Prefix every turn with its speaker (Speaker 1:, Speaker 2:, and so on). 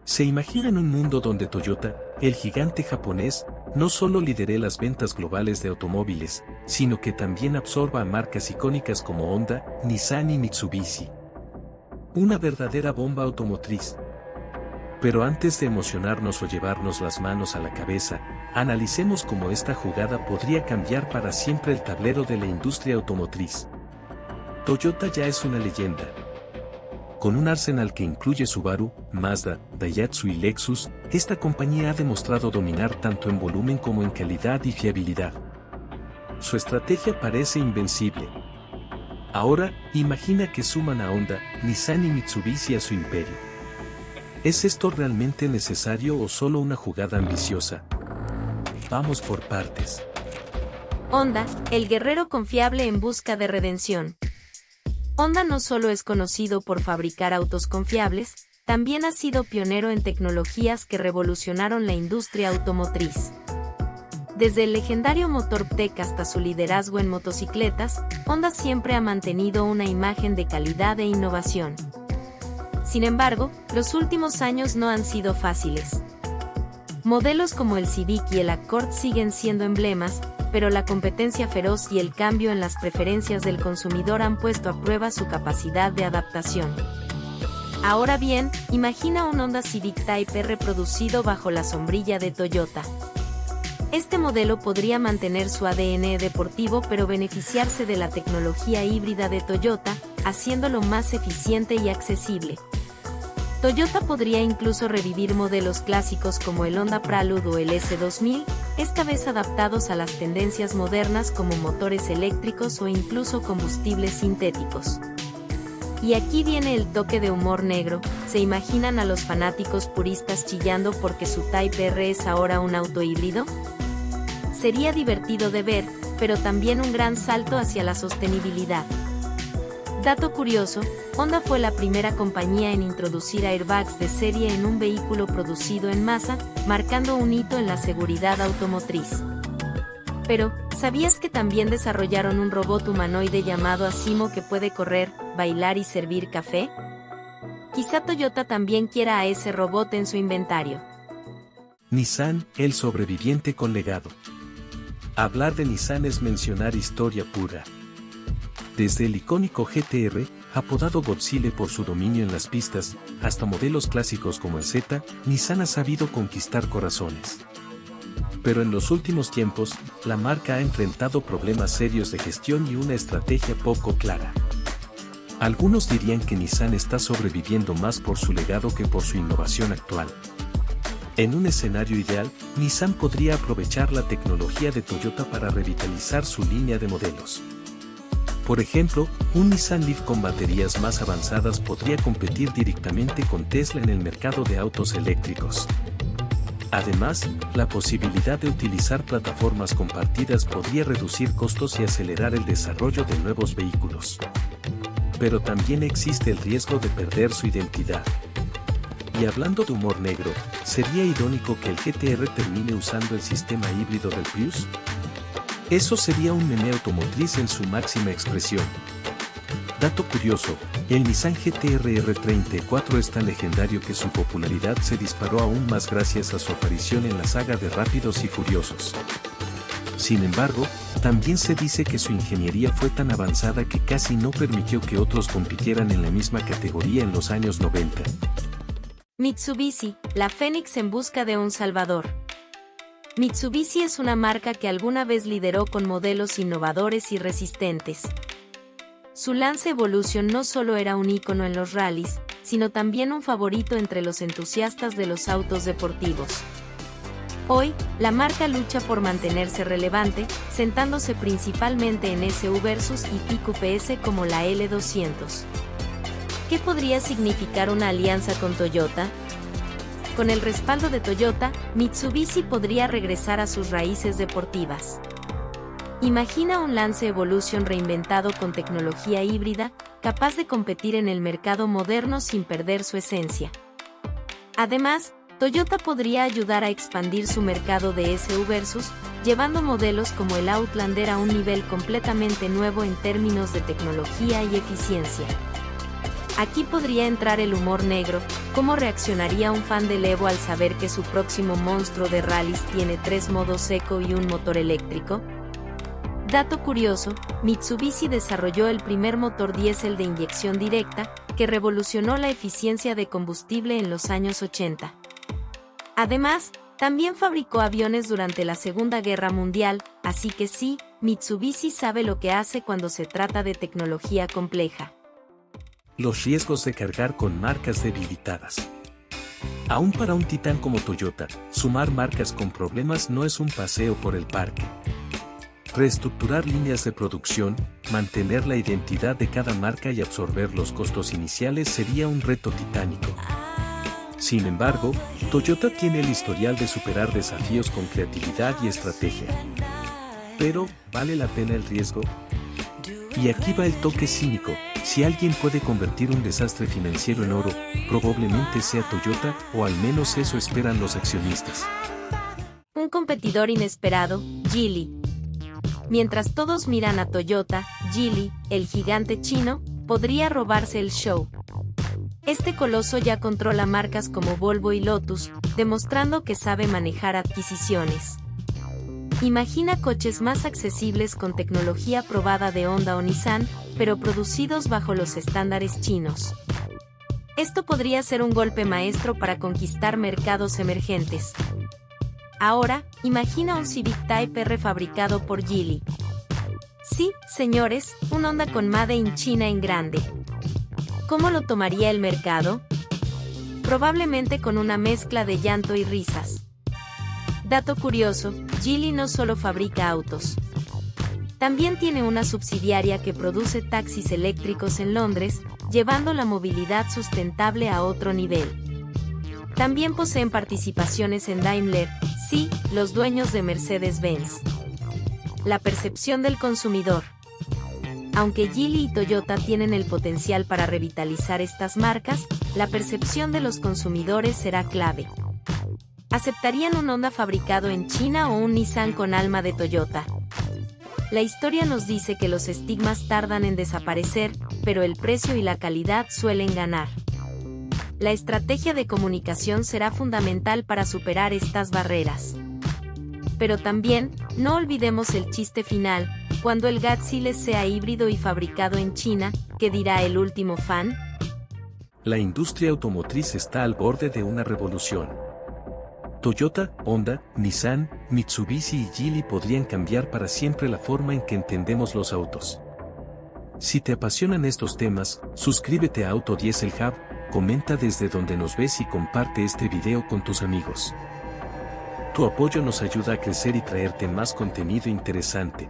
Speaker 1: ¿Se imaginan un mundo donde Toyota, el gigante japonés, no solo lidere las ventas globales de automóviles, sino que también absorba a marcas icónicas como Honda, Nissan y Mitsubishi? Una verdadera bomba automotriz. Pero antes de emocionarnos o llevarnos las manos a la cabeza, analicemos cómo esta jugada podría cambiar para siempre el tablero de la industria automotriz. Toyota ya es una leyenda. Con un arsenal que incluye Subaru, Mazda, Daihatsu y Lexus, esta compañía ha demostrado dominar tanto en volumen como en calidad y fiabilidad. Su estrategia parece invencible. Ahora, imagina que suman a Honda, Nissan y Mitsubishi a su imperio. ¿Es esto realmente necesario o solo una jugada ambiciosa? Vamos por partes.
Speaker 2: Honda, el guerrero confiable en busca de redención. Honda no solo es conocido por fabricar autos confiables, también ha sido pionero en tecnologías que revolucionaron la industria automotriz. Desde el legendario motor PTEC hasta su liderazgo en motocicletas, Honda siempre ha mantenido una imagen de calidad e innovación. Sin embargo, los últimos años no han sido fáciles. Modelos como el Civic y el Accord siguen siendo emblemas, pero la competencia feroz y el cambio en las preferencias del consumidor han puesto a prueba su capacidad de adaptación. Ahora bien, imagina un Honda Civic Type R producido bajo la sombrilla de Toyota. Este modelo podría mantener su ADN deportivo pero beneficiarse de la tecnología híbrida de Toyota, haciéndolo más eficiente y accesible. Toyota podría incluso revivir modelos clásicos como el Honda Prelude o el S2000, esta vez adaptados a las tendencias modernas como motores eléctricos o incluso combustibles sintéticos. Y aquí viene el toque de humor negro. ¿Se imaginan a los fanáticos puristas chillando porque su Type R es ahora un auto híbrido? Sería divertido de ver, pero también un gran salto hacia la sostenibilidad. Dato curioso, Honda fue la primera compañía en introducir airbags de serie en un vehículo producido en masa, marcando un hito en la seguridad automotriz. Pero, ¿sabías que también desarrollaron un robot humanoide llamado Asimo que puede correr, bailar y servir café? Quizá Toyota también quiera a ese robot en su inventario.
Speaker 1: Nissan, el sobreviviente con legado. Hablar de Nissan es mencionar historia pura. Desde el icónico GT-R, apodado Godzilla por su dominio en las pistas, hasta modelos clásicos como el Z, Nissan ha sabido conquistar corazones. Pero en los últimos tiempos, la marca ha enfrentado problemas serios de gestión y una estrategia poco clara. Algunos dirían que Nissan está sobreviviendo más por su legado que por su innovación actual. En un escenario ideal, Nissan podría aprovechar la tecnología de Toyota para revitalizar su línea de modelos. Por ejemplo, un Nissan Leaf con baterías más avanzadas podría competir directamente con Tesla en el mercado de autos eléctricos. Además, la posibilidad de utilizar plataformas compartidas podría reducir costos y acelerar el desarrollo de nuevos vehículos. Pero también existe el riesgo de perder su identidad. Y hablando de humor negro, ¿sería irónico que el GT-R termine usando el sistema híbrido del Prius? Eso sería un meme automotriz en su máxima expresión. Dato curioso, el Nissan GT-R R34 es tan legendario que su popularidad se disparó aún más gracias a su aparición en la saga de Rápidos y Furiosos. Sin embargo, también se dice que su ingeniería fue tan avanzada que casi no permitió que otros compitieran en la misma categoría en los años 90.
Speaker 2: Mitsubishi, la Fénix en busca de un salvador. Mitsubishi es una marca que alguna vez lideró con modelos innovadores y resistentes. Su Lance Evolution no solo era un ícono en los rallies, sino también un favorito entre los entusiastas de los autos deportivos. Hoy, la marca lucha por mantenerse relevante, sentándose principalmente en SUV versus y Pick-up S como la L200. ¿Qué podría significar una alianza con Toyota? Con el respaldo de Toyota, Mitsubishi podría regresar a sus raíces deportivas. Imagina un Lance Evolution reinventado con tecnología híbrida, capaz de competir en el mercado moderno sin perder su esencia. Además, Toyota podría ayudar a expandir su mercado de SUV versus, llevando modelos como el Outlander a un nivel completamente nuevo en términos de tecnología y eficiencia. Aquí podría entrar el humor negro. ¿Cómo reaccionaría un fan del Evo al saber que su próximo monstruo de rallies tiene 3 modos eco y un motor eléctrico? Dato curioso, Mitsubishi desarrolló el primer motor diésel de inyección directa, que revolucionó la eficiencia de combustible en los años 80. Además, también fabricó aviones durante la Segunda Guerra Mundial, así que sí, Mitsubishi sabe lo que hace cuando se trata de tecnología compleja.
Speaker 1: Los riesgos de cargar con marcas debilitadas. Aún para un titán como Toyota, sumar marcas con problemas no es un paseo por el parque. Reestructurar líneas de producción, mantener la identidad de cada marca y absorber los costos iniciales sería un reto titánico. Sin embargo, Toyota tiene el historial de superar desafíos con creatividad y estrategia. Pero, ¿vale la pena el riesgo? Y aquí va el toque cínico: si alguien puede convertir un desastre financiero en oro, probablemente sea Toyota, o al menos eso esperan los accionistas.
Speaker 2: Un competidor inesperado, Geely. Mientras todos miran a Toyota, Geely, el gigante chino, podría robarse el show. Este coloso ya controla marcas como Volvo y Lotus, demostrando que sabe manejar adquisiciones. Imagina coches más accesibles con tecnología probada de Honda o Nissan, pero producidos bajo los estándares chinos. Esto podría ser un golpe maestro para conquistar mercados emergentes. Ahora, imagina un Civic Type R fabricado por Geely. Sí, señores, un Honda con Made in China en grande. ¿Cómo lo tomaría el mercado? Probablemente con una mezcla de llanto y risas. Dato curioso, Geely no solo fabrica autos. También tiene una subsidiaria que produce taxis eléctricos en Londres, llevando la movilidad sustentable a otro nivel. También poseen participaciones en Daimler, sí, los dueños de Mercedes-Benz. La percepción del consumidor. Aunque Geely y Toyota tienen el potencial para revitalizar estas marcas, la percepción de los consumidores será clave. ¿Aceptarían un Honda fabricado en China o un Nissan con alma de Toyota? La historia nos dice que los estigmas tardan en desaparecer, pero el precio y la calidad suelen ganar. La estrategia de comunicación será fundamental para superar estas barreras. Pero también, no olvidemos el chiste final: cuando el Godzilla sea híbrido y fabricado en China, ¿qué dirá el último fan?
Speaker 1: La industria automotriz está al borde de una revolución. Toyota, Honda, Nissan, Mitsubishi y Geely podrían cambiar para siempre la forma en que entendemos los autos. Si te apasionan estos temas, suscríbete a Auto Diesel Hub, comenta desde donde nos ves y comparte este video con tus amigos. Tu apoyo nos ayuda a crecer y traerte más contenido interesante.